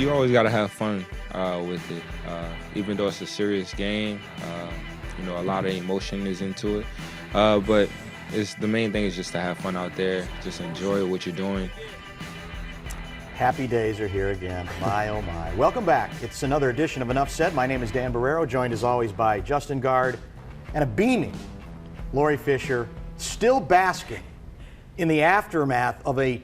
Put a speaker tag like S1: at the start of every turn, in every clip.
S1: you always got to have fun with it. Even though it's a serious game, a lot of emotion is into it. But the main thing is just to have fun out there, just enjoy what you're doing.
S2: Happy days are here again. My, oh my. Welcome back. It's another edition of Enough Said. My name is Dan Barreiro, joined as always by Justin Gaard and a beaming Lori Fisher, still basking in the aftermath of a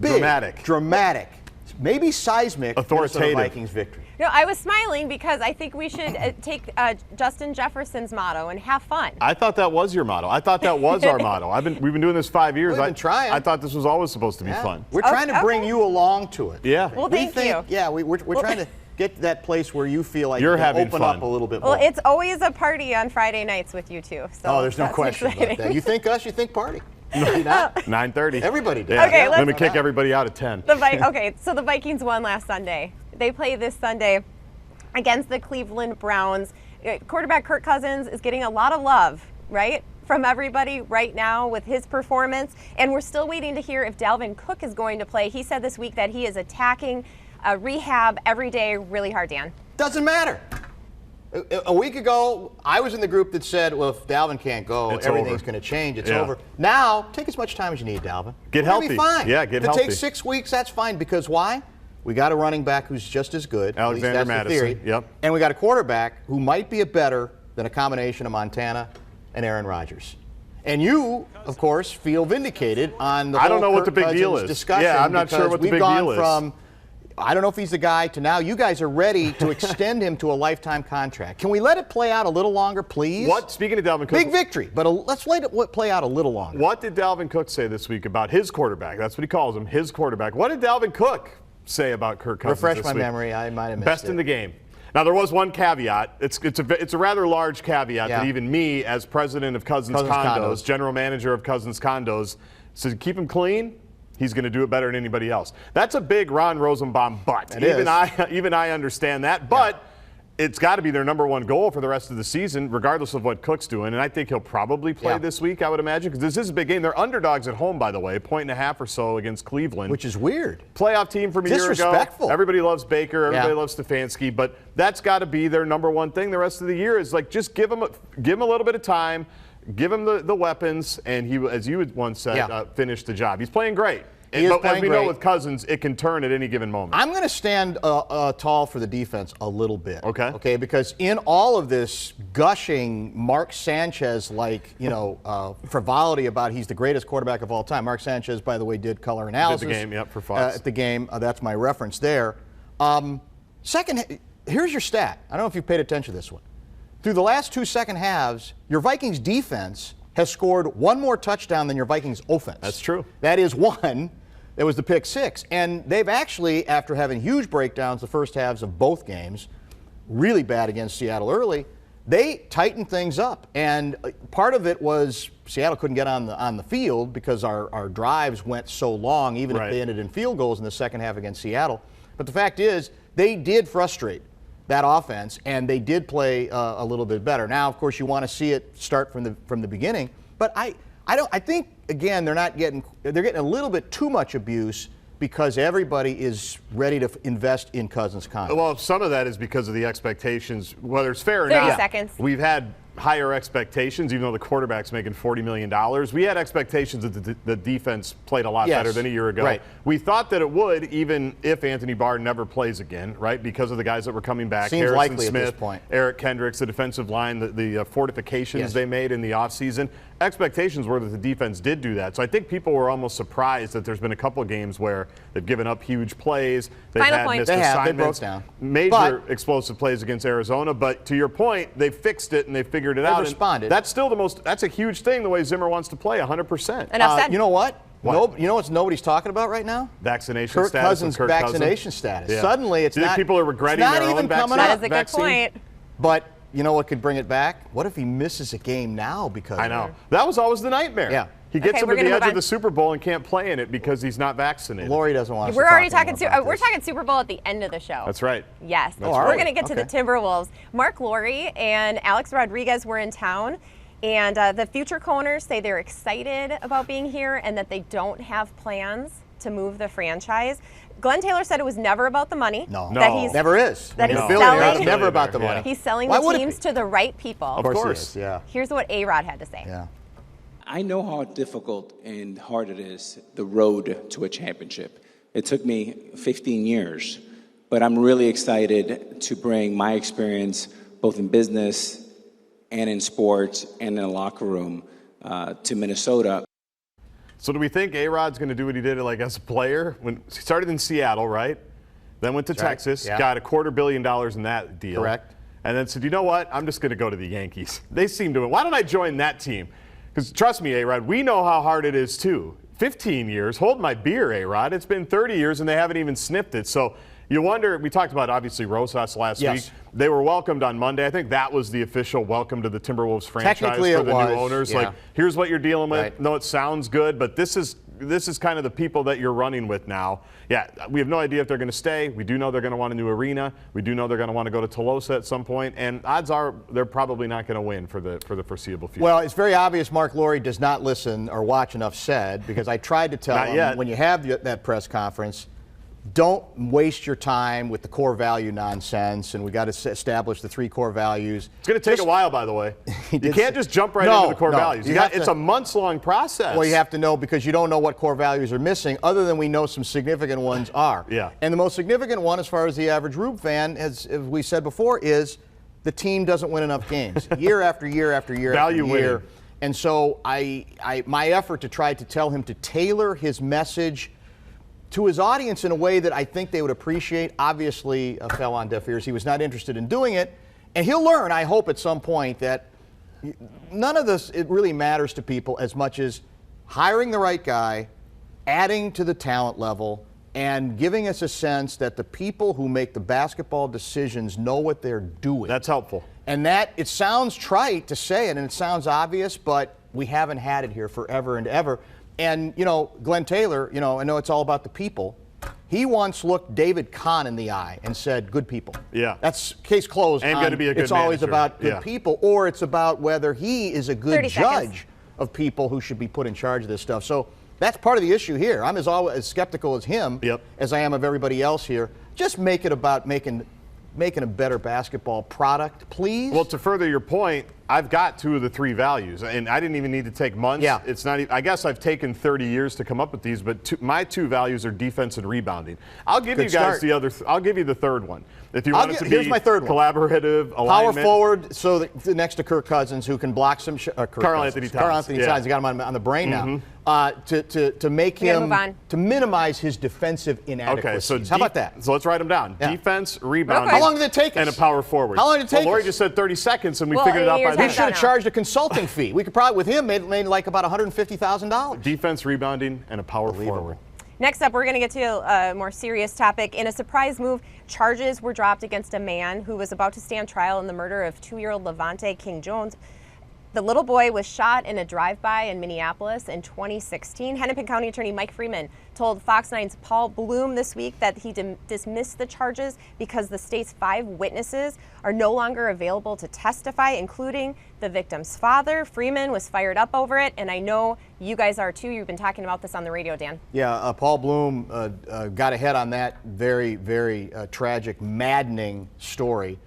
S2: big, dramatic, maybe seismic
S3: authoritative
S2: Minnesota Vikings victory.
S4: No, I was smiling because I think we should take Justin Jefferson's motto and have fun.
S3: I thought that was your motto. I thought that was our motto. We've been doing this 5 years.
S2: We've been trying.
S3: I thought this was always supposed to be fun.
S2: We're trying to bring you along to it.
S3: Yeah.
S4: Well, thank you.
S2: Yeah, we're trying to get to that place where you feel like
S3: You're
S2: you can
S3: having
S2: open
S3: fun.
S2: up a little bit more.
S4: Well, it's always a party on Friday nights with you two. So
S2: there's no question about that. You think us, you think party. Maybe not.
S3: 9:30.
S2: Everybody does.
S3: Yeah.
S4: Okay,
S3: Let me kick everybody out at 10.
S4: Okay, so the Vikings won last Sunday. They play this Sunday against the Cleveland Browns. Quarterback Kirk Cousins is getting a lot of love, right, from everybody right now with his performance. And we're still waiting to hear if Dalvin Cook is going to play. He said this week that he is attacking rehab every day really hard, Dan.
S2: Doesn't matter. A week ago, I was in the group that said, well, if Dalvin can't go, everything's going to change. It's over. Now, take as much time as you need, Dalvin.
S3: Get healthy.
S2: Be fine.
S3: Yeah, get
S2: healthy. If it
S3: healthy.
S2: takes 6 weeks, that's fine. Because why? We got a running back who's just as good.
S3: Alexander
S2: at least that's
S3: Madison.
S2: the theory.
S3: Yep.
S2: And we got a quarterback who might be better than a combination of Montana and Aaron Rodgers. And you, of course, feel vindicated on the whole
S3: I don't know what
S2: Kirk
S3: the big deal
S2: Cousins
S3: is.
S2: discussion.
S3: Yeah, I'm not sure what the big deal is.
S2: We've gone from, I don't know if he's the guy, to now you guys are ready to extend him to a lifetime contract. Can we let it play out a little longer, please?
S3: Speaking of Dalvin Cook.
S2: Big victory, but let's let it play out a little longer.
S3: What did Dalvin Cook say this week about his quarterback? That's what he calls him, his quarterback. What did Dalvin Cook say about Kirk Cousins
S2: Refresh
S3: this
S2: my
S3: week?
S2: memory. I might have missed
S3: Best
S2: it.
S3: in the game. Now, there was one caveat. It's a rather large caveat that even me, as president of Cousins Condos, general manager of Cousins Condos, said keep him clean. He's going to do it better than anybody else. That's a big Ron Rosenbaum but. Even I understand that. But it's got to be their number one goal for the rest of the season, regardless of what Cook's doing. And I think he'll probably play this week, I would imagine, because this is a big game. They're underdogs at home, by the way, 1.5 or so against Cleveland.
S2: Which is weird.
S3: Playoff team from a year ago.
S2: Disrespectful.
S3: Everybody loves Baker. Everybody loves Stefanski. But that's got to be their number one thing the rest of the year is like just give him a little bit of time, give him the weapons, and he, as you had once said, finish the job. He's playing great. But as we know with Cousins, it can turn at any given moment.
S2: I'm going to stand tall for the defense a little bit.
S3: Okay.
S2: Because in all of this gushing Mark Sanchez-like, frivolity about he's the greatest quarterback of all time. Mark Sanchez, by the way, did color analysis.
S3: Did the game, for Fox.
S2: At the game. That's my reference there. Second, here's your stat. I don't know if you've paid attention to this one. Through the last 2 second halves, your Vikings defense has scored one more touchdown than your Vikings offense.
S3: That's true.
S2: That is one. It was the pick six. And they've actually, after having huge breakdowns the first halves of both games, really bad against Seattle early, they tightened things up. And part of it was Seattle couldn't get on the field because our drives went so long, even if they ended in field goals in the second half against Seattle. But the fact is, they did frustrate that offense, and they did play a little bit better. Now, of course, you want to see it start from the beginning. But I think, again, they're getting a little bit too much abuse because everybody is ready to invest in Cousins Condos.
S3: Well, some of that is because of the expectations, whether it's fair or
S4: 30
S3: not.
S4: seconds.
S3: We've had higher expectations, even though the quarterback's making $40 million. We had expectations that the defense played a lot better than a year ago.
S2: Right.
S3: We thought that it would, even if Anthony Barr never plays again, right, because of the guys that were coming back.
S2: Seems
S3: Harrison
S2: likely
S3: Smith,
S2: at this point.
S3: Eric Kendricks, the defensive line, the fortifications they made in the offseason. Expectations were that the defense did do that. So I think people were almost surprised that there's been a couple of games where they've given up huge plays. They've had missed assignments.
S2: They broke down.
S3: Major explosive plays against Arizona. But to your point, they fixed it and they figured it out.
S2: They responded.
S3: That's still that's a huge thing, the way Zimmer wants to play, 100%.
S4: Enough said.
S2: You know what?
S3: What?
S2: You know what nobody's talking about right now?
S3: Vaccination
S2: Kirk
S3: status.
S2: Cousins' vaccination status.
S3: Yeah.
S2: Suddenly, it's not.
S3: People are regretting
S2: it's not
S3: their
S2: even
S3: own
S2: coming
S4: That
S2: up.
S4: is a good point.
S2: But you know what could bring it back? What if he misses a game now because
S3: I know. That was always the nightmare.
S2: Yeah.
S3: He gets him
S4: we're
S3: to the
S4: gonna
S3: edge
S4: move
S3: of the Super Bowl and can't play in it because he's not vaccinated.
S2: Lori doesn't want us
S4: We're
S2: to
S4: already
S2: talk
S4: talking.
S2: about
S4: We're
S2: this.
S4: talking Super Bowl at the end of the show.
S3: That's right.
S4: Yes.
S3: That's
S4: We're
S3: right.
S4: going to get to the Timberwolves. Mark Lori and Alex Rodriguez were in town, and the future Coners say they're excited about being here and that they don't have plans to move the franchise. Glenn Taylor said it was never about the money.
S2: No,
S4: Never
S2: is.
S4: That he's
S2: It's never about the money.
S4: He's selling the teams to the right people.
S2: Of course, yeah.
S4: Here's what ARod had to say.
S2: Yeah.
S5: I know how difficult and hard it is, the road to a championship. It took me 15 years, but I'm really excited to bring my experience both in business and in sports and in the locker room to Minnesota.
S3: So do we think ARod's going to do what he did as a player? When he started in Seattle, right? Then went to Texas, got $250 million in that deal.
S2: Correct.
S3: And then said, you know what? I'm just going to go to the Yankees. They seem to. Why don't I join that team? Because trust me, ARod, we know how hard it is too. 15 years, hold my beer, ARod. It's been 30 years and they haven't even sniffed it. So you wonder, we talked about obviously Rosas last week. They were welcomed on Monday. I think that was the official welcome to the Timberwolves franchise for the new owners.
S2: Yeah.
S3: Here's what you're dealing with.
S2: Right.
S3: No, it sounds good, but this is kind of the people that you're running with now. Yeah, we have no idea if they're going to stay. We do know they're going to want a new arena. We do know they're going to want to go to Tolosa at some point, and odds are they're probably not going to win for the foreseeable future.
S2: Well, it's very obvious Mark Laurie does not listen or watch enough said, because I tried to tell him when you have that press conference, don't waste your time with the core value nonsense, and we got to establish the 3 core values.
S3: It's going to take a while, by the way. You can't just jump right into the core values. It's a months-long process.
S2: Well, you have to know, because you don't know what core values are missing, other than we know some significant ones are.
S3: Yeah.
S2: And the most significant one, as far as the average Rube fan, as we said before, is the team doesn't win enough games year after year after year
S3: Value
S2: after year.
S3: winning.
S2: And so my effort to try to tell him to tailor his message to his audience in a way that I think they would appreciate, obviously fell on deaf ears. He was not interested in doing it. And he'll learn, I hope, at some point that none of this it really matters to people as much as hiring the right guy, adding to the talent level, and giving us a sense that the people who make the basketball decisions know what they're doing.
S3: That's helpful.
S2: And that, it sounds trite to say it, and it sounds obvious, but we haven't had it here forever and ever. And, Glenn Taylor, I know it's all about the people. He once looked David Kahn in the eye and said, good people.
S3: Yeah.
S2: That's case closed.
S3: And going to be a good
S2: It's always
S3: manager.
S2: about good people, or it's about whether he is a good judge of people who should be put in charge of this stuff. So that's part of the issue here. I'm as skeptical as him as I am of everybody else here. Just make it about making a better basketball product, please.
S3: Well, to further your point, I've got 2 of the 3 values, and I didn't even need to take months.
S2: Yeah.
S3: It's not. I guess I've taken 30 years to come up with these, but my 2 values are defense and rebounding. I'll give you guys the other. I'll give you the third one. If you want it to be
S2: my third one.
S3: Collaborative, alignment.
S2: Power forward, so next to Kirk Cousins, who can block some.
S3: Carl Anthony Towns.
S2: You got him on the brain now. To make him to minimize his defensive inadequacies.
S3: Okay, so
S2: how about that?
S3: So let's write them down. Yeah. Defense, rebounding.
S2: How long did it take us?
S3: And a power forward.
S2: How long did it take us?
S3: Lori just said 30 seconds, and we figured it out by then.
S2: We should have charged a consulting fee. We could probably, with him, made like about $150,000.
S3: Defense, rebounding, and a power forward.
S4: Next up, we're going to get to a more serious topic. In a surprise move, charges were dropped against a man who was about to stand trial in the murder of 2-year-old Levante King Jones. The little boy was shot in a drive-by in Minneapolis in 2016. Hennepin County Attorney Mike Freeman told Fox 9's Paul Bloom this week that he dismissed the charges because the state's 5 witnesses are no longer available to testify, including the victim's father. Freeman was fired up over it, and I know you guys are too. You've been talking about this on the radio, Dan.
S2: Yeah, Paul Bloom got ahead on that very, very tragic, maddening story.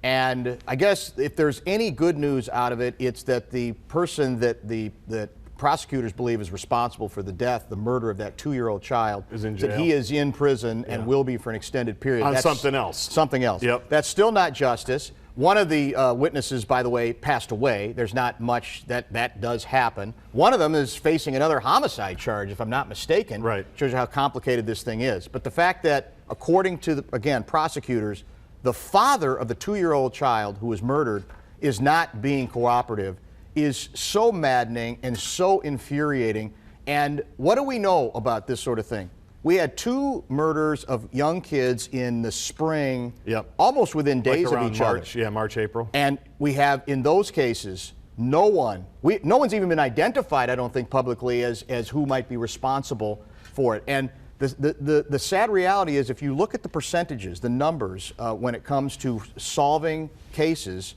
S2: And I guess if there's any good news out of it, it's that the person that prosecutors believe is responsible for the death, the murder of that 2-year-old child,
S3: is in jail.
S2: that he is in prison and will be for an extended period.
S3: On something else.
S2: Something else.
S3: Yep.
S2: That's still not justice. One of the witnesses, by the way, passed away. There's not much that does happen. One of them is facing another homicide charge, if I'm not mistaken.
S3: Right.
S2: Shows you how complicated this thing is. But the fact that, according to, prosecutors, the father of the 2-year-old child who was murdered is not being cooperative is so maddening and so infuriating. And what do we know about this sort of thing? We had 2 murders of young kids in the spring, almost within days of each other.
S3: Yeah, March, April.
S2: And we have, in those cases, no one's even been identified, I don't think, publicly as who might be responsible for it. And the sad reality is, if you look at the percentages, the numbers, when it comes to solving cases,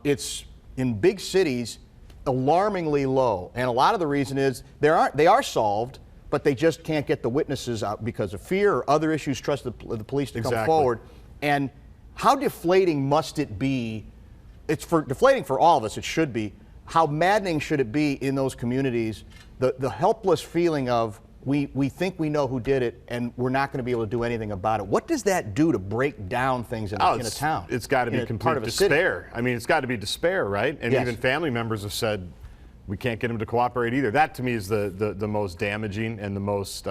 S2: it's in big cities alarmingly low. And a lot of the reason is they are solved, but they just can't get the witnesses out because of fear or other issues, trust the police to come forward. And how deflating must it be? It's deflating for all of us, it should be. How maddening should it be in those communities, the helpless feeling of we think we know who did it and we're not going to be able to do anything about it. What does that do to break down things in a town?
S3: It's got to be complete despair. I mean, it's got to be despair, right? And even family members have said, we can't get him to cooperate either. That to me is the most damaging and the most,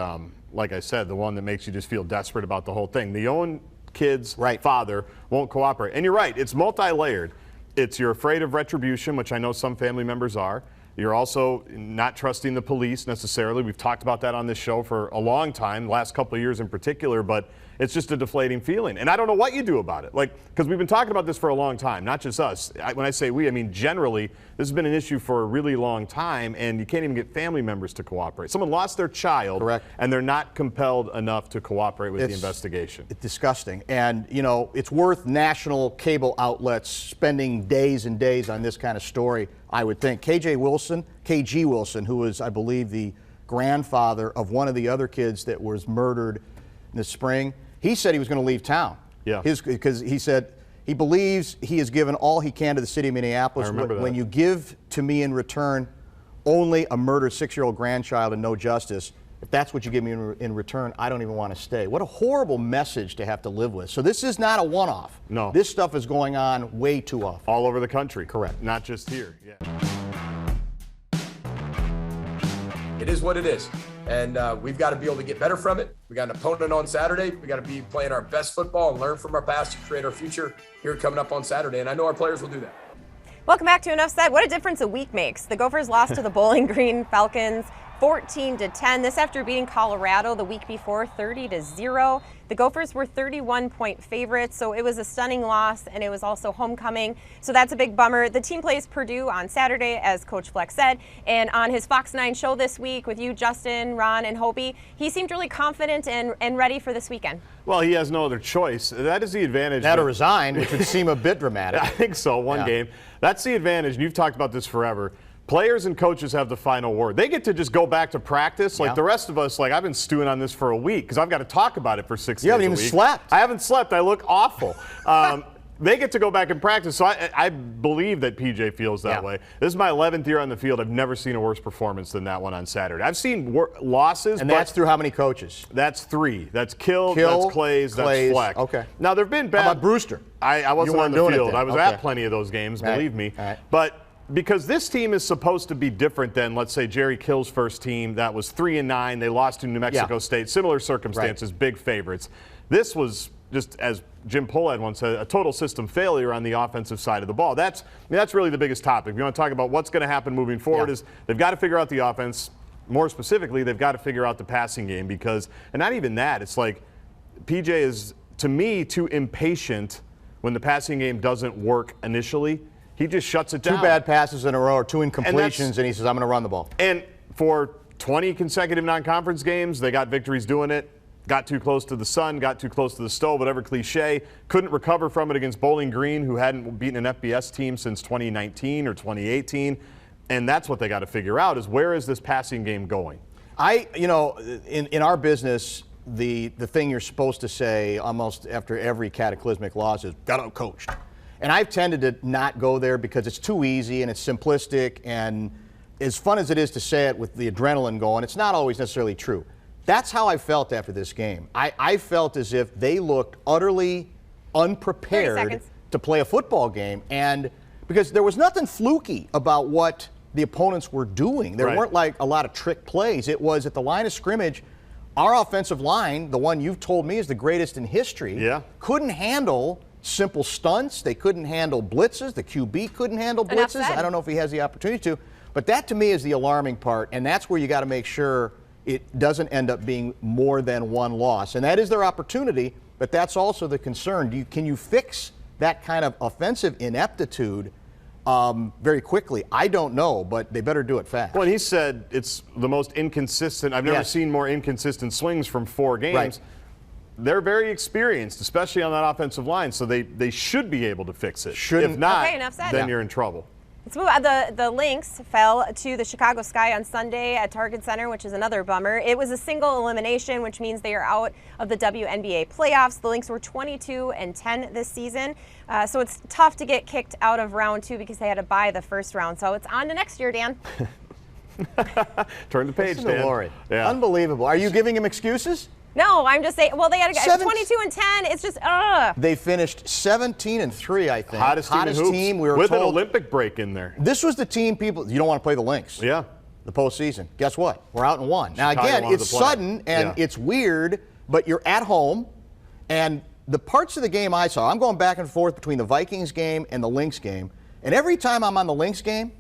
S3: like I said, the one that makes you just feel desperate about the whole thing. The own kid's father won't cooperate. And you're right, it's multi-layered. It's you're afraid of retribution, which I know some family members are. You're also not trusting the police necessarily. We've talked about that on this show for a long time, the last couple of years in particular, but it's just a deflating feeling. And I don't know what you do about it. Like, because we've been talking about this for a long time, not just us. When I say we, I mean generally, this has been an issue for a really long time, and you can't even get family members to cooperate. Someone lost their child, and they're not compelled enough to cooperate with the investigation.
S2: It's disgusting. And, you know, it's worth national cable outlets spending days and days on this kind of story, I would think. KG Wilson, who was, I believe, the grandfather of one of the other kids that was murdered in the spring, he said he was going to leave town. Yeah. Because he said he believes he has given all he can to the city of Minneapolis.
S3: I remember that.
S2: When you give to me in return only a murdered 6-year-old grandchild and no justice, if that's what you give me in return, I don't even want to stay. What a horrible message to have to live with. So this is not a one-off.
S3: No.
S2: This stuff is going on way too often.
S3: All over the country.
S2: Correct.
S3: Not just here. Yeah.
S6: It is what it is. And we've got to be able to get better from it. We got an opponent on Saturday. We got to be playing our best football and learn from our past to create our future here coming up on Saturday. And I know our players will do that.
S4: Welcome back to Enough Said. What a difference a week makes. The Gophers lost to the Bowling Green Falcons 14-10. This after beating Colorado the week before 30-0. The Gophers were 31-point favorites, so it was a stunning loss, and it was also homecoming. So that's a big bummer. The team plays Purdue on Saturday, as Coach Fleck said. And on his Fox 9 show this week with you, Justin, Ron, and Hobie, he seemed really confident and ready for this weekend.
S3: Well, he has no other choice. That is the advantage.
S2: That or resign, which would seem a bit dramatic.
S3: I think so, one game. That's the advantage, and you've talked about this forever. Players and coaches have the final word. They get to just go back to practice. Like the rest of us, like I've been stewing on this for a week because I've got to talk about it for 6 days a week.
S2: You haven't even slept.
S3: I haven't slept. I look awful. They get to go back and practice. So I believe that PJ feels that way. This is my 11th year on the field. I've never seen a worse performance than that one on Saturday. I've seen losses.
S2: And that's through how many coaches?
S3: That's 3. That's Kill, that's Clays, that's Fleck.
S2: Okay.
S3: Now, there have been bad.
S2: How about Brewster?
S3: I wasn't on the field. I was at plenty of those games, believe me. But because this team is supposed to be different than, let's say, Jerry Kill's first team that was 3-9. They lost to New Mexico State. Similar circumstances, big favorites. This was just, as Jim Pohlad once said, a total system failure on the offensive side of the ball. That's really the biggest topic. If you want to talk about what's going to happen moving forward is they've got to figure out the offense. More specifically, they've got to figure out the passing game because, and not even that, it's like PJ is, to me, too impatient when the passing game doesn't work initially. He just shuts it down.
S2: 2 bad passes in a row or 2 incompletions, and he says, I'm going to run the ball.
S3: And for 20 consecutive non-conference games, they got victories doing it. Got too close to the sun, got too close to the stove, whatever cliche. Couldn't recover from it against Bowling Green, who hadn't beaten an FBS team since 2019 or 2018. And that's what they got to figure out is where is this passing game going?
S2: In our business, the thing you're supposed to say almost after every cataclysmic loss is, got outcoached. And I've tended to not go there because it's too easy and it's simplistic, and as fun as it is to say it with the adrenaline going, it's not always necessarily true. That's how I felt after this game. I felt as if they looked utterly unprepared to play a football game, and because there was nothing fluky about what the opponents were doing. There weren't like a lot of trick plays. It was at the line of scrimmage, our offensive line, the one you've told me is the greatest in history, couldn't handle simple stunts. They couldn't handle blitzes. The QB couldn't handle blitzes. I don't know if he has the opportunity to. But that, to me, is the alarming part, and that's where you got to make sure it doesn't end up being more than one loss. And that is their opportunity, but that's also the concern. Can you fix that kind of offensive ineptitude very quickly? I don't know, but they better do it fast.
S3: Well, he said it's the most inconsistent. I've never seen more inconsistent swings from 4 games. They're very experienced, especially on that offensive line, so they should be able to fix it. If not, then you're in trouble.
S4: Let's move on. The Lynx fell to the Chicago Sky on Sunday at Target Center, which is another bummer. It was a single elimination, which means they are out of the WNBA playoffs. The Lynx were 22-10 this season, so it's tough to get kicked out of round 2 because they had to bye the first round. So it's on to next year, Dan.
S3: Turn the page,
S2: Listen to
S3: Dan.
S2: Lori.
S3: Yeah.
S2: Unbelievable. Are you giving him excuses?
S4: No, I'm just saying. Well, they had 22-10. It's just
S2: They finished 17-3, I think.
S3: Hottest
S2: team. We were
S3: with
S2: told,
S3: an Olympic break in there.
S2: This was the team people. You don't want to play the Lynx.
S3: Yeah.
S2: The postseason. Guess what? We're out and one. Now
S3: Chicago
S2: again,
S3: wanted
S2: it's
S3: to play.
S2: sudden and
S3: Yeah.
S2: it's weird, but you're at home, and the parts of the game I saw, I'm going back and forth between the Vikings game and the Lynx game, and every time I'm on the Lynx game,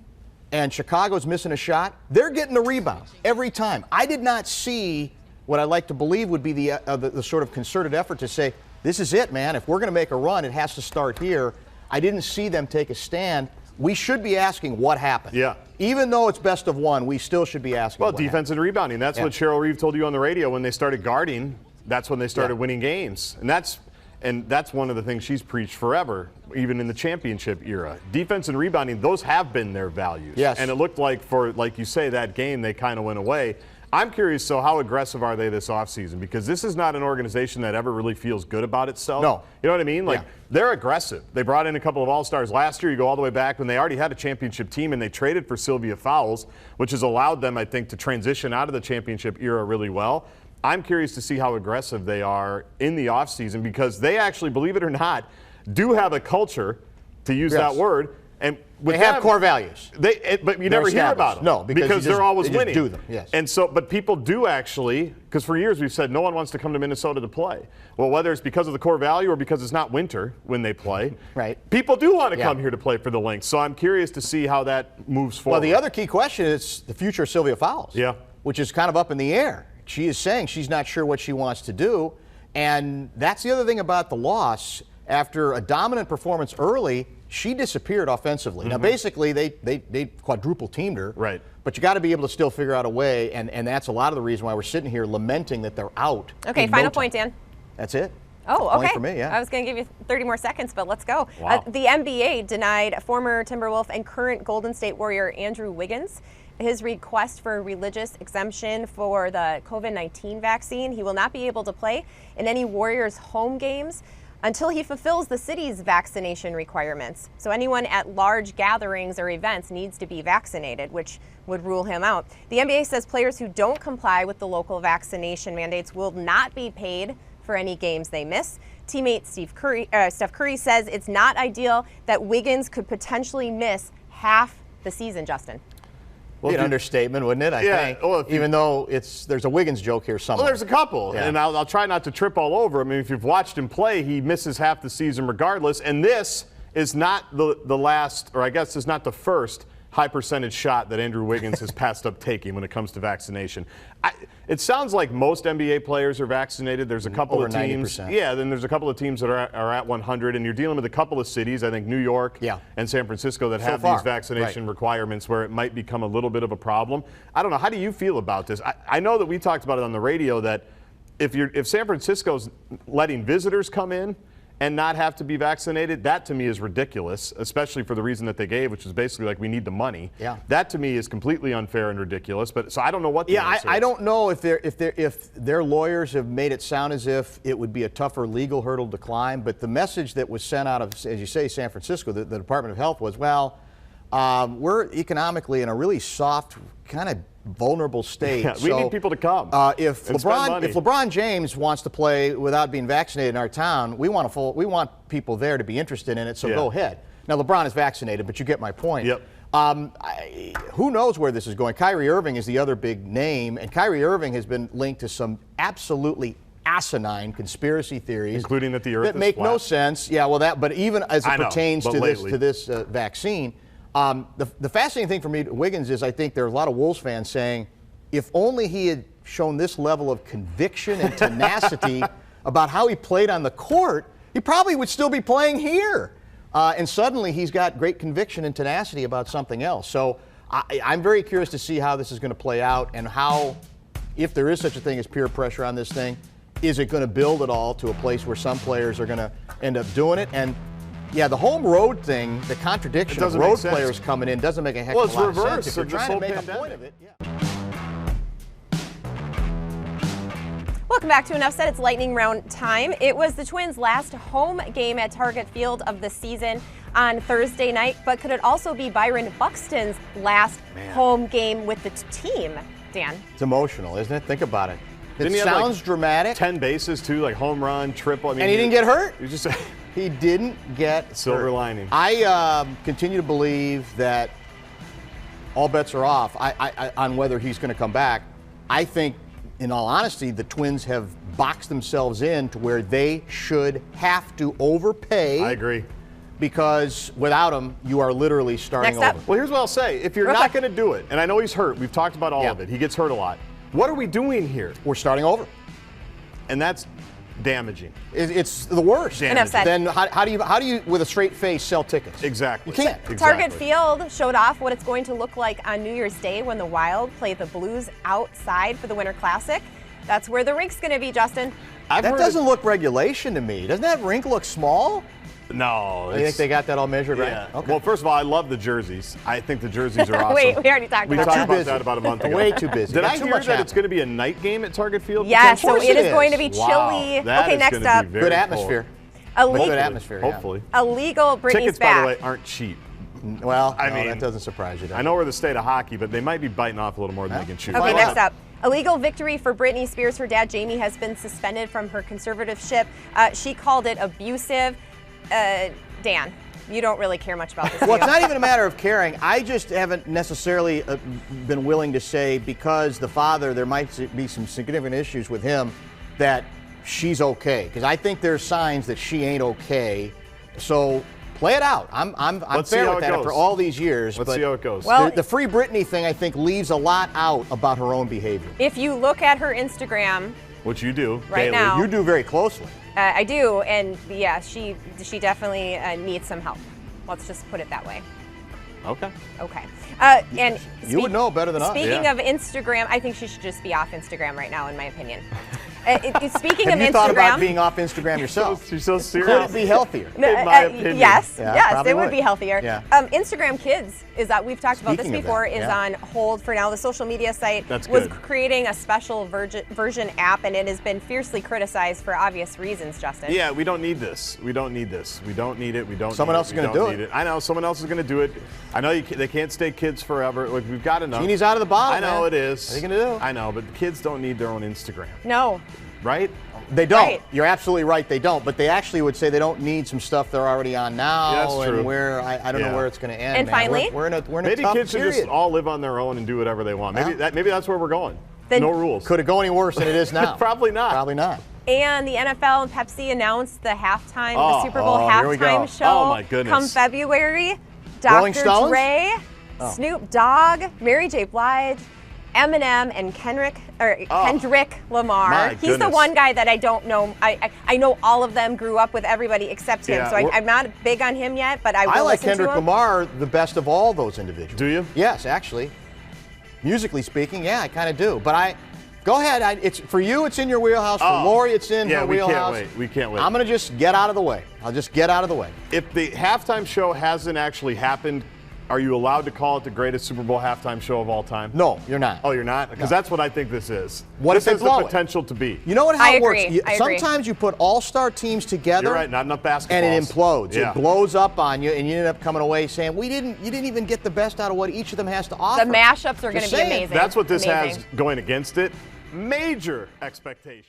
S2: and Chicago's missing a shot, they're getting the rebound every time. I did not see what I like to believe would be the sort of concerted effort to say, this is it, man. If we're going to make a run, it has to start here. I didn't see them take a stand. We should be asking what happened.
S3: Yeah.
S2: Even though it's best of one, we still should be asking
S3: Well,
S2: what
S3: defense
S2: happened.
S3: and rebounding. That's
S2: Yeah.
S3: what Cheryl Reeve told you on the radio when they started guarding. That's when they started
S2: Yeah.
S3: winning games. And that's one of the things she's preached forever, even in the championship era. Defense and rebounding, those have been their values.
S2: Yes.
S3: And it looked like for, like you say, that game, they kind of went away. I'm curious, so how aggressive are they this offseason? Because this is not an organization that ever really feels good about itself.
S2: No.
S3: You know what I mean? Like,
S2: Yeah.
S3: they're aggressive. They brought in a couple of All-Stars last year. You go all the way back when they already had a championship team, and they traded for Sylvia Fowles, which has allowed them, I think, to transition out of the championship era really well. I'm curious to see how aggressive they are in the offseason because they actually, believe it or not, do have a culture, to use
S2: Yes.
S3: that word. And with
S2: They have
S3: them,
S2: core values.
S3: but you never hear about them.
S2: No, because
S3: they're always
S2: they just
S3: winning.
S2: do them, yes.
S3: And so, but people do actually, because for years we've said no one wants to come to Minnesota to play. Well, whether it's because of the core value or because it's not winter when they play,
S2: Right.
S3: people do want to
S2: Yeah.
S3: come here to play for the Lynx. So I'm curious to see how that moves forward.
S2: Well, the other key question is the future of Sylvia Fowles.
S3: Yeah.
S2: Which is kind of up in the air. She is saying she's not sure what she wants to do. And that's the other thing about the loss. After a dominant performance early, she disappeared offensively. Now, basically, they quadruple teamed her.
S3: Right.
S2: But you got to be able to still figure out a way, and that's a lot of the reason why we're sitting here lamenting that they're out.
S4: Okay,
S2: in no
S4: final
S2: time.
S4: point, Dan.
S2: That's it.
S4: Oh, okay.
S2: Point for me, yeah.
S4: I was going to give you 30 more seconds, but let's go.
S3: Wow.
S4: The NBA denied former Timberwolf and current Golden State Warrior Andrew Wiggins his request for a religious exemption for the COVID-19 vaccine. He will not be able to play in any Warriors home games until he fulfills the city's vaccination requirements. So anyone at large gatherings or events needs to be vaccinated, which would rule him out. The NBA says players who don't comply with the local vaccination mandates will not be paid for any games they miss. Teammate Steph Curry says it's not ideal that Wiggins could potentially miss half the season, Justin.
S2: Well, an understatement, wouldn't it? I think.
S3: Well,
S2: even though there's a Wiggins joke here somewhere.
S3: Well, there's a couple,
S2: Yeah.
S3: and I'll try not to trip all over. I mean, if you've watched him play, he misses half the season regardless. And this is not the last, or I guess is not the first high percentage shot that Andrew Wiggins has passed up taking when it comes to vaccination. It sounds like most NBA players are vaccinated. There's a couple
S2: Over
S3: of teams.
S2: 90%.
S3: Yeah, then there's a couple of teams that are at 100, and you're dealing with a couple of cities, I think New York and San Francisco, that have
S2: far,
S3: these vaccination
S2: right.
S3: requirements where it might become a little bit of a problem. I don't know. How do you feel about this? I know that we talked about it on the radio that if San Francisco's letting visitors come in and not have to be vaccinated, that to me is ridiculous, especially for the reason that they gave, which is basically like we need the money.
S2: Yeah.
S3: That to me is completely unfair and ridiculous. But so I don't know what the answer
S2: I
S3: is.
S2: don't know if their lawyers have made it sound as if it would be a tougher legal hurdle to climb. But the message that was sent out of, as you say, San Francisco, the Department of Health was, well, we're economically in a really soft, kind of vulnerable state.
S3: Yeah, we need people to come.
S2: If
S3: and spend money.
S2: LeBron James wants to play without being vaccinated in our town, we want people there to be interested in it. So go ahead. Now LeBron is vaccinated, but you get my point.
S3: Yep.
S2: Who knows where this is going? Kyrie Irving is the other big name, and Kyrie Irving has been linked to some absolutely asinine conspiracy theories,
S3: including that the Earth
S2: that
S3: is
S2: make
S3: flat.
S2: no sense. Yeah, well, but even as it pertains to
S3: lately.
S2: this vaccine. The fascinating thing for me, Wiggins, is I think there are a lot of Wolves fans saying, if only he had shown this level of conviction and tenacity about how he played on the court, he probably would still be playing here. And suddenly he's got great conviction and tenacity about something else. So I'm very curious to see how this is going to play out and how, if there is such a thing as peer pressure on this thing, is it going to build at all to a place where some players are going to end up doing it? And Yeah, the home road thing, the contradiction of road players coming in doesn't make a heck of a lot of sense. If you're trying to make a point of it,
S4: Welcome back to Enough Said. It's lightning round time. It was the Twins' last home game at Target Field of the season on Thursday night, but could it also be Byron Buxton's last home game with the team, Dan?
S2: It's emotional, isn't it? Think about it. It
S3: Didn't
S2: sounds
S3: he have,
S2: dramatic.
S3: 10 bases, too, like home run, triple. I mean,
S2: and he didn't get hurt.
S3: He just
S2: He didn't get
S3: silver
S2: hurt.
S3: lining.
S2: I continue to believe that all bets are off on whether he's going to come back. I think, in all honesty, the Twins have boxed themselves in to where they should have to overpay.
S3: I agree.
S2: Because without him, you are literally starting over.
S3: Well, here's what I'll say. If you're not going to do it, and I know he's hurt, we've talked about all of it. He gets hurt a lot. What are we doing here?
S2: We're starting over.
S3: And that's damaging.
S2: It's the worst.
S4: Enough said.
S2: Then how do you, with a straight face, sell tickets?
S3: Exactly.
S2: You can't.
S3: Exactly.
S4: Target Field showed off what it's going to look like on New Year's Day when the Wild play the Blues outside for the Winter Classic. That's where the rink's going to be, Justin.
S2: That doesn't look regulation to me. Doesn't that rink look small?
S3: No.
S2: You think they got that all measured right?
S3: Yeah.
S2: Okay.
S3: Well, first of all, I love the jerseys. I think the jerseys are awesome.
S4: Wait, we already talked about that.
S3: We talked about that about a month ago.
S2: Way too busy.
S3: Did I
S2: too
S3: hear
S2: much
S3: that it's going to be a night game at Target Field?
S4: Yeah, so
S2: course
S4: it is
S2: it
S4: going to
S2: is.
S4: be chilly.
S3: That
S4: Okay,
S3: is
S4: next
S3: gonna
S4: up.
S3: be very
S2: Good atmosphere.
S3: cold.
S2: Good atmosphere.
S3: Hopefully.
S4: Illegal Britney's
S3: Tickets,
S4: back.
S3: by the way, aren't cheap.
S2: Well,
S3: I
S2: no,
S3: mean,
S2: that doesn't surprise you.
S3: I know we're the state of hockey, but they might be biting off a little more than they can chew.
S4: Okay, next up. Illegal victory for Britney Spears. Her dad, Jamie, has been suspended from her conservatorship. She called it abusive. Dan, you don't really care much about this.
S2: Well, it's not even a matter of caring. I just haven't necessarily been willing to say, because the father, there might be some significant issues with him, that she's okay. Because I think there's signs that she ain't okay. So play it out. I'm fair with that after all these years.
S3: Let's see how it goes.
S4: Well,
S2: the Free Britney thing, I think, leaves a lot out about her own behavior.
S4: If you look at her Instagram,
S3: Which you do
S4: right
S3: daily.
S4: now,
S2: You do very closely.
S4: I do, and yeah, she definitely needs some help. Let's just put it that way.
S3: Okay.
S4: Okay. And
S2: You would know better than us.
S4: Speaking
S3: Yeah.
S4: of Instagram, I think she should just be off Instagram right now, in my opinion. Speaking
S2: Have
S4: of
S2: you thought
S4: Instagram,
S2: about being off Instagram yourself?
S3: She's so serious.
S2: Could it be healthier?
S3: In my opinion.
S4: Yes,
S2: Yeah,
S4: yes,
S2: probably
S4: it would
S2: would.
S4: be healthier.
S2: Yeah.
S4: Instagram Kids is that we've talked about
S2: Speaking
S4: this
S2: of
S4: before.
S2: that,
S4: Is
S2: yeah.
S4: on hold for now. The social media site
S3: That's
S4: was
S3: good.
S4: creating a special version app, and it has been fiercely criticized for obvious reasons. Justin.
S3: Yeah, we don't need this. We don't need this. We don't need it. We don't.
S2: Someone
S3: need
S2: else is
S3: it.
S2: gonna
S3: We don't
S2: do
S3: need
S2: it.
S3: I know someone else is going to do it. I know they can't stay kids forever. Like, we've got enough.
S2: Genie's out of the bottle.
S3: I know
S2: man.
S3: it is.
S2: What are you gonna do?
S3: I know, but the kids don't need their own Instagram,
S4: No.
S3: right?
S2: They don't.
S4: Right.
S2: You're absolutely right. They don't. But they actually would say they don't need some stuff they're already on now.
S3: Yeah, that's true.
S2: And where I don't know
S3: Yeah.
S2: where it's going to end.
S4: And
S2: man.
S4: finally-
S2: we're in a
S3: Maybe
S2: tough
S3: kids should
S2: period.
S3: just all live on their own and do whatever they want. Maybe
S2: Yeah.
S3: maybe that's where we're going.
S4: Then-
S3: No rules.
S2: Could it go any worse than it is now?
S3: Probably not.
S2: Probably not.
S4: And the NFL and Pepsi announced the the Super Bowl
S2: here we go.
S4: halftime show
S3: Oh, my goodness.
S4: come February.
S2: Rolling
S4: Dr.
S2: Stones?
S4: Dre, Snoop Dogg, Mary J. Blige, Eminem, and Kendrick Lamar.
S3: My
S4: He's the
S3: goodness.
S4: one guy that I don't know. I know all of them, grew up with everybody except him.
S3: Yeah,
S4: So I'm not big on him yet, but I will
S2: I like
S4: listen
S2: Kendrick
S4: to him.
S2: Lamar the best of all those individuals.
S3: Do you?
S2: Yes, actually. Musically speaking, yeah, I kind of do. But go ahead. It's for you. It's in your wheelhouse. For Lori, it's in her
S3: we
S2: wheelhouse.
S3: can't wait. We can't wait.
S2: I'm going to just get out of the way. I'll just get out of the way.
S3: If the halftime show hasn't actually happened, are you allowed to call it the greatest Super Bowl halftime show of all time?
S2: No, you're not.
S3: Oh, you're not? Because that's what I think this is.
S2: What if
S3: this
S2: they
S3: has
S2: blow
S3: the
S2: it?
S3: potential to be.
S2: You know what? How
S4: I
S2: it works.
S4: agree. I agree.
S2: Sometimes you put all-star teams together.
S3: You're right. Not enough basketball.
S2: And it implodes.
S3: Yeah.
S2: It blows up on you, and you end up coming away saying, you didn't even get the best out of what each of them has to offer.
S4: The mashups are going to
S2: Just
S4: be
S2: saying.
S4: amazing.
S3: That's what this
S4: Amazing.
S3: has going against it. Major expectations.